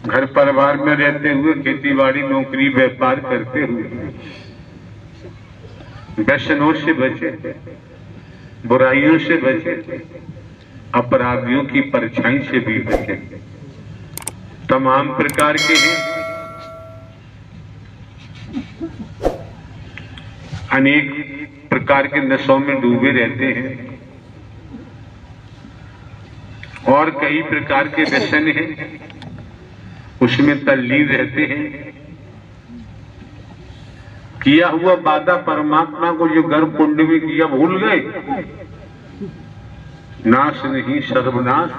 घर परिवार में रहते हुए, खेती बाड़ी नौकरी व्यापार करते हुए व्यसनों से बचे, बुराइयों से बचे, अपराधियों की परछाई से भी बचे। तमाम प्रकार के हैं, अनेक प्रकार के नशों में डूबे रहते हैं और कई प्रकार के व्यसन हैं, उसमें तल्लीन रहते हैं। किया हुआ वादा परमात्मा को जो गर्भ कुंड में किया भूल गए। नाश नहीं सर्वनाश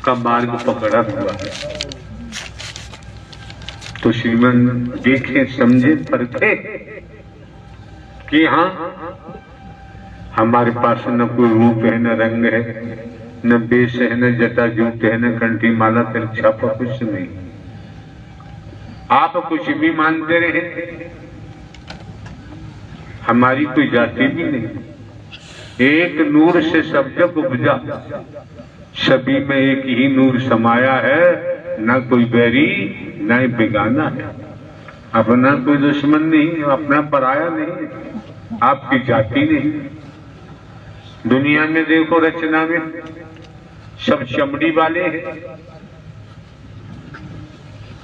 का मार्ग पकड़ा हुआ है। तो श्रीमन देखे समझे परखे कि हाँ हमारे पास न कोई रूप है, न रंग है, न बेश है, न जटा जूट है, न कंठी माला तिरछापा, कुछ नहीं। आप कुछ भी मानते रहे, हमारी कोई जाति भी नहीं। एक नूर से सब जग उपजा, सभी में एक ही नूर समाया है। ना कोई बैरी ना बेगाना है, अपना कोई दुश्मन नहीं, अपना पराया नहीं, आपकी जाति नहीं। दुनिया में देखो रचना में सब चमड़ी वाले हैं।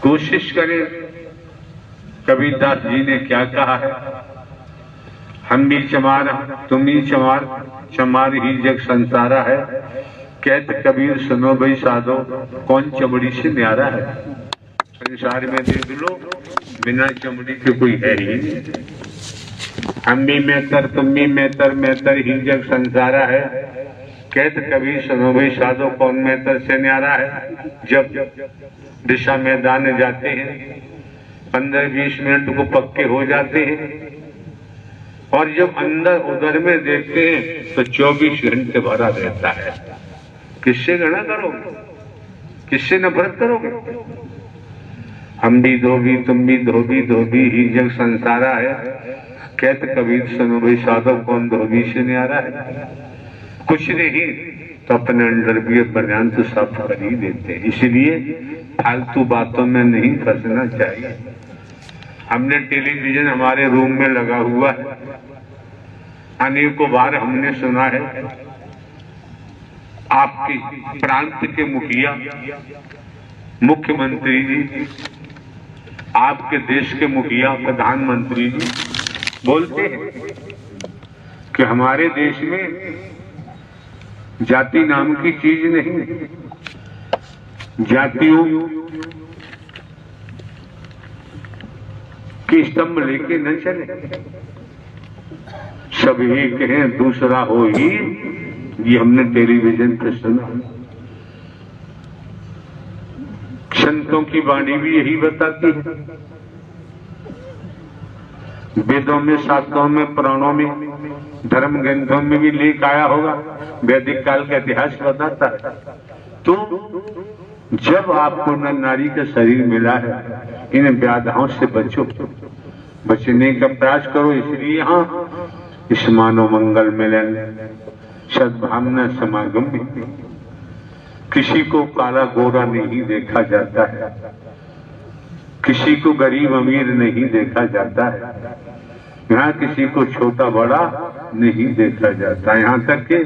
कोशिश करें, कबीरदास जी ने क्या कहा है, हम भी चमार तुम भी चमार, चमार ही जग संसारा है। कहते कबीर सुनो भाई साधो, कौन चमड़ी से न्यारा है। संसार में देख लो, बिना चमड़ी के कोई है ही नहीं। हम भी मेहतर तुम भी मेहतर, मेहतर ही जग संसारा है। कहते कबीर सुनो भाई साधो, कौन मेहतर से न्यारा है। जब दिशा मैदान जाते हैं, 15-20 मिनट को पक्के हो जाते हैं और जब अंदर उधर में देखते हैं तो 24 घंटे भरा रहता है। किससे गणना करोगे, किससे नफरत करोगे। हम भी धोबी तुम भी धोबी, धोबी ही जग संसारा है। कहते कबीर सुनो भाई साधो, कौन धोबी से न्यारा है। कुछ नहीं तो अपने अंडरवियर बनियान तो साफ कर ही देते हैं। इसलिए फालतू बातों में नहीं फंसना चाहिए। हमने टेलीविजन हमारे रूम में लगा हुआ है, अनेकों बार हमने सुना है आपके प्रांत के मुखिया, मुख्यमंत्री जी, आपके देश के मुखिया, प्रधानमंत्री जी बोलते हैं कि हमारे देश में जाति नाम की चीज नहीं, जातियों की स्तंभ लेके न चले, सब एक हैं दूसरा हो ही। ये हमने टेलीविजन पर सुना। संतों की वाणी भी यही बताती है। वेदों में, शास्त्रों में, पुराणों में, धर्म ग्रंथों में भी लेख आया होगा। वैदिक काल का इतिहास बताता है। तो जब आपको नर नारी का शरीर मिला है, इन व्याधाओं से बचो, बचने का प्रयास करो। इसलिए हाँ, इस मानव मंगल मिलन सद्भावना समागम में किसी को काला गोरा नहीं देखा जाता है, किसी को गरीब अमीर नहीं देखा जाता है, यहाँ किसी को छोटा बड़ा नहीं देखा जाता, यहाँ तक कि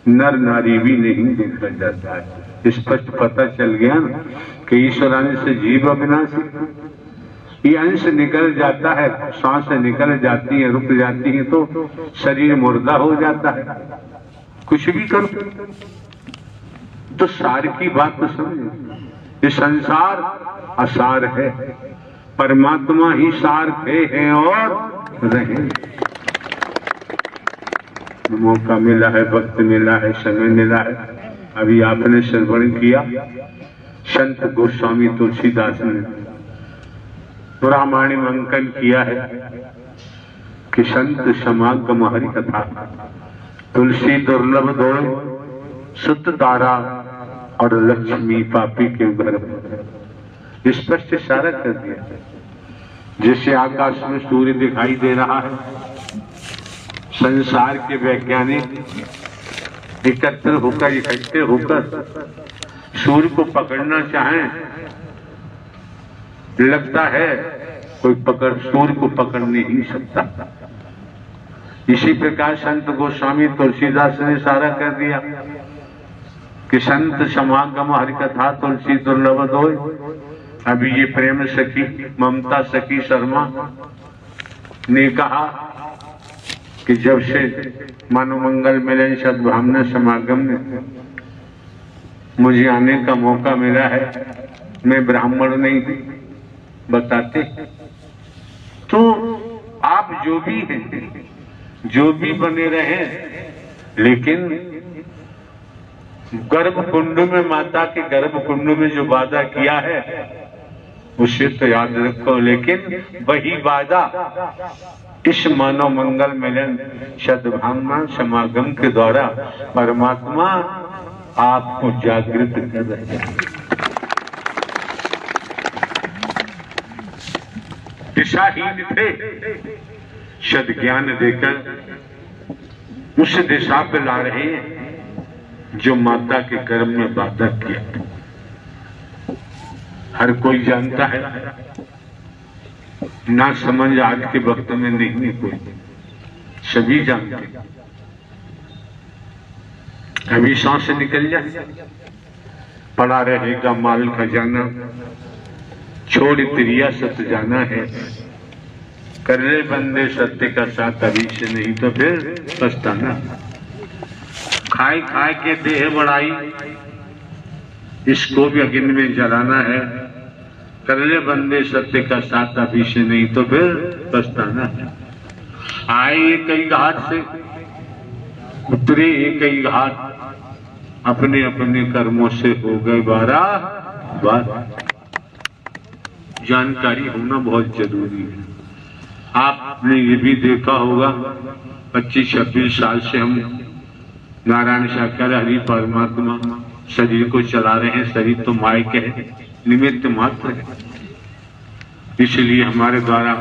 नर नारी भी नहीं देखा जाता है। स्पष्ट पता चल गया ना कि ईश्वरांश से जीव अविनाशी। ये अंश निकल जाता है, सांस निकल जाती है, रुक जाती है तो शरीर मुर्दा हो जाता है। कुछ भी करो तो सार की बात तो समझो। ये संसार असार है, परमात्मा ही सार थे हैं और रहे। मौका मिला है, वक्त मिला है, समय मिला है। अभी आपने श्रवण किया, संत गोस्वामी तुलसीदास ने प्रामाणिक अंकन किया है कि संत समागम हरि कथा, तुलसी दुर्लभ दो, सुत तारा और लक्ष्मी पापी के घर। स्पष्ट इशारा कर दिया। जैसे आकाश में सूर्य दिखाई दे रहा है, संसार के वैज्ञानिक एकत्र होकर, इकट्ठे होकर सूर्य को पकड़ना चाहें, लगता है कोई सूर्य को पकड़ नहीं सकता। इसी प्रकार संत गोस्वामी तुलसीदास ने सारा कर दिया कि संत समागम हरि कथा तुलसी दुर्लभ दोय। अभी ये प्रेम सखी ममता सखी शर्मा ने कहा कि जब से मनोमंगल मिलन सद्भावना समागम में मुझे आने का मौका मिला है, मैं ब्राह्मण नहीं बताते, तो आप जो भी हैं, जो भी बने रहे, लेकिन गर्भकुंड में माता के गर्भकुंड में जो वादा किया है उसे तो याद रखो। लेकिन वही वादा इस मानव मंगल मिलन सद्भावना समागम के द्वारा परमात्मा आपको जागृत कर रहे हैं। दिशाहीन थे, सद ज्ञान देकर उस दिशा पे ला रहे हैं जो माता के गर्भ में वादा किया। हर कोई जानता है, ना समझ आज के वक्त में नहीं कोई, सभी जानते। अभी सांस निकल जाए पड़ा रहेगा माल खजाना, छोड़ तिरिया सत जाना है, कर ले बंदे सत्य का साथ अभी से, नहीं तो फिर पछताना। खाए खाए के देह बढ़ाई, इसको भी अग्नि में जलाना है, कर ले बंदे सत्य का साथ अभी से, नहीं तो फिर पछताना है। आए एक ही घाट से, उतरे एक ही घाट, अपने अपने कर्मों से हो गए 12 बार। जानकारी होना बहुत जरूरी है। आपने ये भी देखा होगा 25-26 साल से हम नारायण साकार हरि परमात्मा शरीर को चला रहे हैं। शरीर तो मायक है, निमित्त मात्र है, इसलिए हमारे द्वारा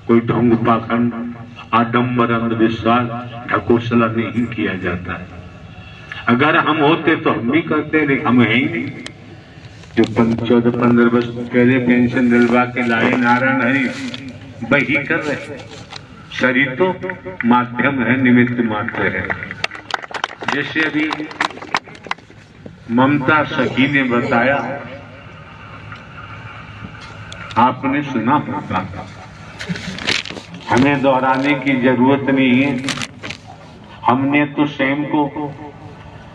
कोई ढोंग पाखंड आडंबर अंधविश्वास ढकोसला नहीं किया जाता है। अगर हम होते तो हम भी करते, लेकिन हम है ही नहीं। जो 14-15 वर्ष पहले पेंशन दिलवा के लाए नारायण हरि, वही कर रहे। शरीर तो माध्यम है, निमित्त मात्र है। जैसे अभी ममता सखी ने बताया, आपने सुना होगा, हमें दोहराने की जरूरत नहीं है। हमने तो स्वयं को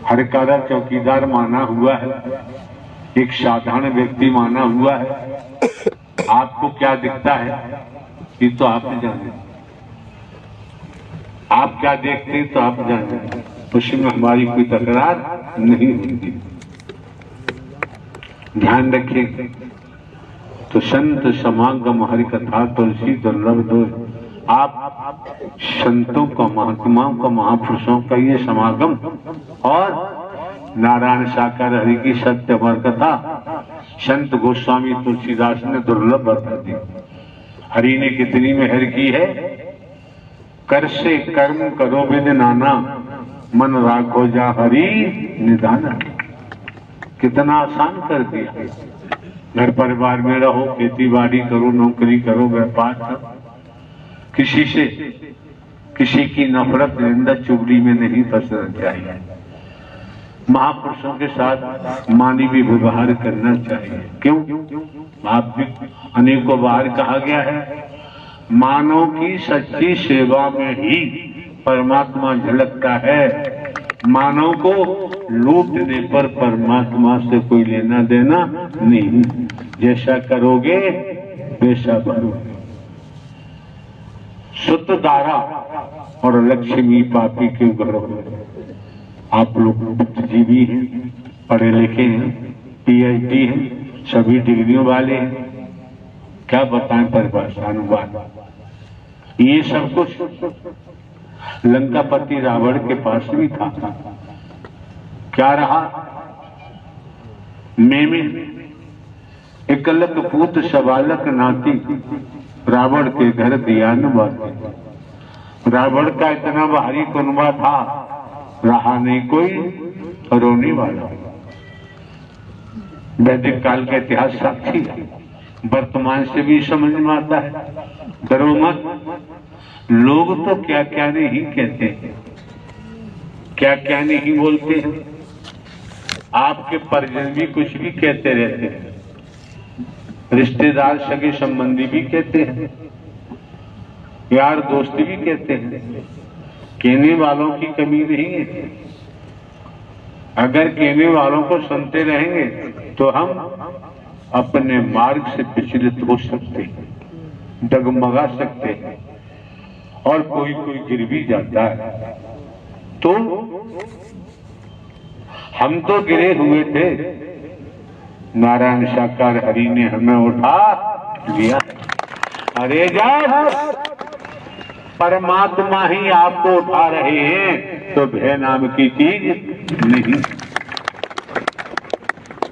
हरकारा चौकीदार माना हुआ है, एक साधारण व्यक्ति माना हुआ है। आपको क्या दिखता है ये तो आप जाने, आप क्या देखते हैं तो आप जाने, उसमें हमारी कोई तकरार नहीं होती। ध्यान रखिए। तो संत समागम हरि कथा तुलसी दुर्लभ दोष। आप संतों का, महात्माओं का, महापुरुषों का ये समागम और नारायण साकार हरि की सत्य अमर कथा संत गोस्वामी तुलसीदास ने दुर्लभ बता दी। हरि ने कितनी मेहर की है। कर से कर्म करो विद नाना, मन राखो जा हरि निधाना। कितना आसान कर दिया। घर परिवार में रहो, खेती बाड़ी करो, नौकरी करो, व्यापार करो, किसी से किसी की नफरत निंदा चुगली में नहीं फंसना चाहिए। महापुरुषों के साथ मानवीय व्यवहार करना चाहिए। क्यों? आप भी अनेकों बार कहा गया है, मानव की सच्ची सेवा में ही परमात्मा झलकता है। मानव को लूटने पर परमात्मा से कोई लेना देना नहीं। जैसा करोगे वैसा भरोगे। सुत दारा और लक्ष्मी पापी के घरों में। आप लोग बुद्धिजीवी हैं, पढ़े लिखे हैं, PhD हैं, सभी डिग्रियों वाले हैं, क्या बताएं परिभाषा अनुवाद। ये सब कुछ लंकापति रावण के पास भी था। क्या रहा? में एकलक पूत सबालक नाती, रावण के घर दिया न बाती। रावण का इतना भारी कुनबा था, रहा नहीं कोई रोने वाला। वैदिक काल का इतिहास साक्षी है, वर्तमान से भी समझ में आता है। डरो मत, लोग तो क्या क्या नहीं कहते हैं, क्या क्या नहीं बोलते हैं। आपके परिजन भी कुछ भी कहते रहते हैं, रिश्तेदार सगे संबंधी भी कहते हैं, यार दोस्त भी कहते हैं। कहने वालों की कमी नहीं है। अगर कहने वालों को सुनते रहेंगे तो हम अपने मार्ग से विचलित हो सकते हैं, डगमगा सकते हैं, और कोई कोई गिर भी जाता है। तो हम तो गिरे हुए थे, नारायण साकार हरि ने हमें उठा लिया। अरे जा, परमात्मा ही आपको उठा रहे हैं, तो भय नाम की चीज नहीं।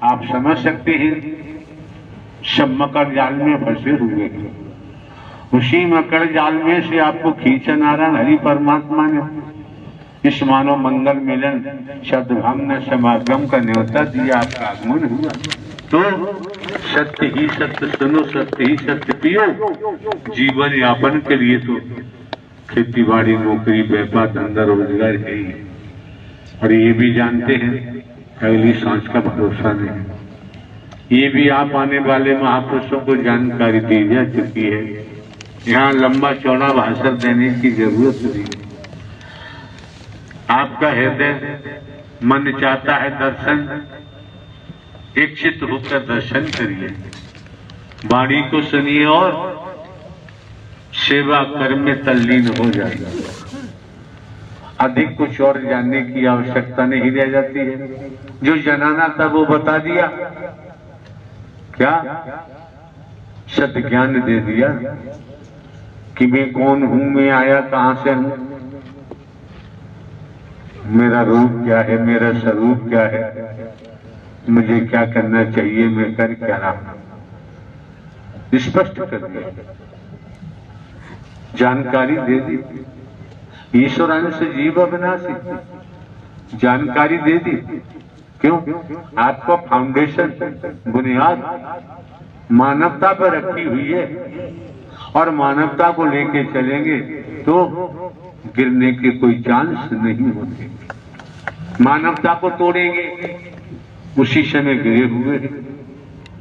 आप समझ सकते हैं, सब मकर जाल में फंसे हुए हैं, उसी मकर जाल में से आपको खींचा नारायण हरि परमात्मा ने। इस मानव मंगल मिलन सद्भावना समागम का न्योता दिया, आपका आगमन हुआ। तो सत्य ही सत्य सुनो, सत्य ही सत्य पियो। जीवन यापन के लिए तो खेती बाड़ी, नौकरी, व्यापार, धंधा, रोजगार है ही, और ये भी जानते हैं अगली सांस का भरोसा नहीं। ये भी आप आने वाले महापुरुषों को जानकारी दी जा चुकी है। यहाँ लंबा चौड़ा भाषण देने की जरूरत नहीं। आपका हृदय मन चाहता है दर्शन, इच्छित होकर दर्शन करिए, वाणी को सुनिए और सेवा कर्म में तल्लीन हो जाएगा। अधिक कुछ और जानने की आवश्यकता नहीं रह जाती है। जो जनाना था वो बता दिया, क्या सत्य ज्ञान दे दिया कि मैं कौन हूं, मैं आया कहां से हूं, मेरा रूप क्या है, मेरा स्वरूप क्या है, मुझे क्या करना चाहिए, मैं कर क्या रहा हूं, स्पष्ट कर दिया, जानकारी दे दी। ईश्वरांश जीव अविनाशी, जानकारी दे दी। क्यों? आपका फाउंडेशन, बुनियाद मानवता पर रखी हुई है, और मानवता को लेके चलेंगे तो गिरने के कोई चांस नहीं होते। मानवता को तोड़ेंगे, उसी समय गिरे हुए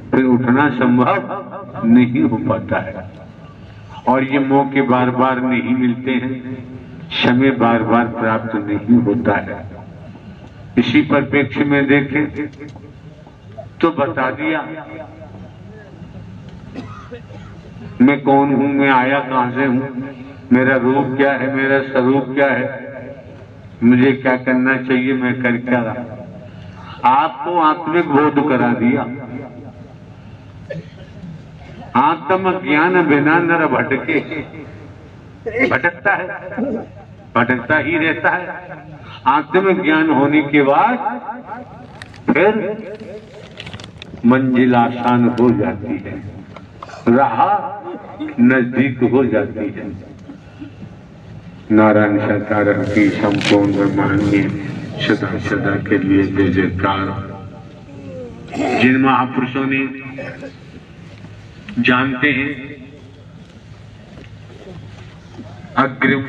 फिर उठना संभव नहीं हो पाता है। और ये मौके बार बार नहीं मिलते हैं, समय बार बार प्राप्त नहीं होता है। इसी परिप्रेक्ष्य में देखें तो बता दिया, मैं कौन हूं, मैं आया कहां से हूं, मेरा रूप क्या है, मेरा स्वरूप क्या है, मुझे क्या करना चाहिए, मैं कर क्या रहा। आपको आत्मिक बोध करा दिया। आत्म ज्ञान बिना नर भटके, भटकता है, भटकता ही रहता है। आत्म ज्ञान होने के बाद फिर मंजिल आसान हो जाती है, राह नजदीक हो जाती है। नारायण साकार की संपूर्ण ब्रह्मांड सदा सदा के लिए जय जयकार। जिन महापुरुषों ने जानते हैं अग्रिम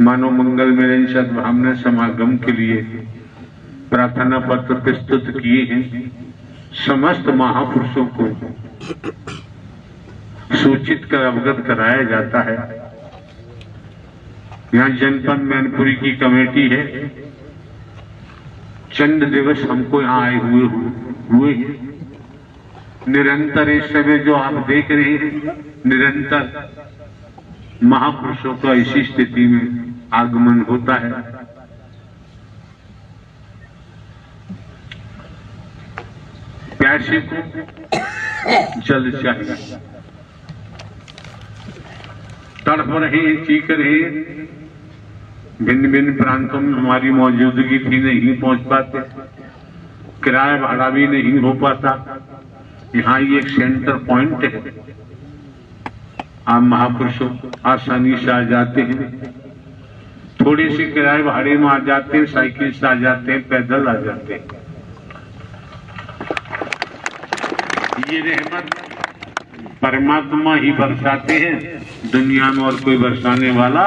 मानव मंगल मिलन सद्भावना समागम के लिए प्रार्थना पत्र प्रस्तुत किए हैं, समस्त महापुरुषों को सूचित कर अवगत कराया जाता है। यहाँ जनपद मैनपुरी की कमेटी है, चंद दिवस हमको यहाँ आए हुए हैं। निरंतर इस समय जो आप देख रहे हैं, निरंतर महापुरुषों का इसी स्थिति में आगमन होता है। प्यासे को जल चाहिए, तड़प रहे, चीख रहे, भिन्न भिन्न प्रांतों में हमारी मौजूदगी थी, नहीं पहुंच पाते, किराया भाड़ा भी नहीं हो पाता। यहाँ ये एक सेंटर पॉइंट है, आप महापुरुषों आसानी से आ जाते हैं, थोड़ी सी किराए भाड़े में आ जाते हैं, साइकिल से आ जाते हैं, पैदल आ जाते हैं। ये रहमत परमात्मा ही बरसाते हैं, दुनिया में और कोई बरसाने वाला